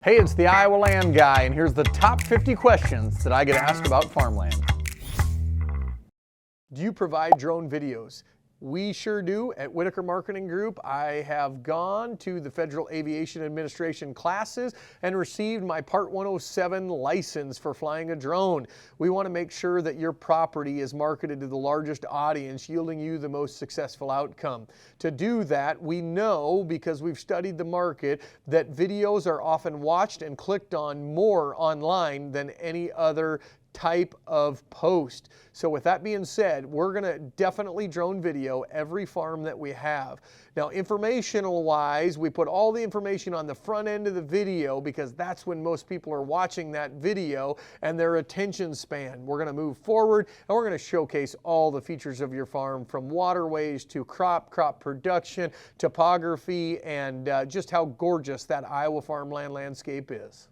Hey, it's the Iowa Land Guy, and here's the top 50 questions that I get asked about farmland. Do you provide drone videos? We sure do at Whitaker Marketing Group. I have gone to the Federal Aviation Administration classes and received my Part 107 license for flying a drone. We want to make sure that your property is marketed to the largest audience, yielding you the most successful outcome. To do that, we know, because we've studied the market, that videos are often watched and clicked on more online than any other type of post. So with that being said, we're going to definitely drone video every farm that we have. Now, informational wise, we put all the information on the front end of the video because that's when most people are watching that video and their attention span. We're going to move forward and we're going to showcase all the features of your farm, from waterways to crop production, topography, and just how gorgeous that Iowa farmland landscape is.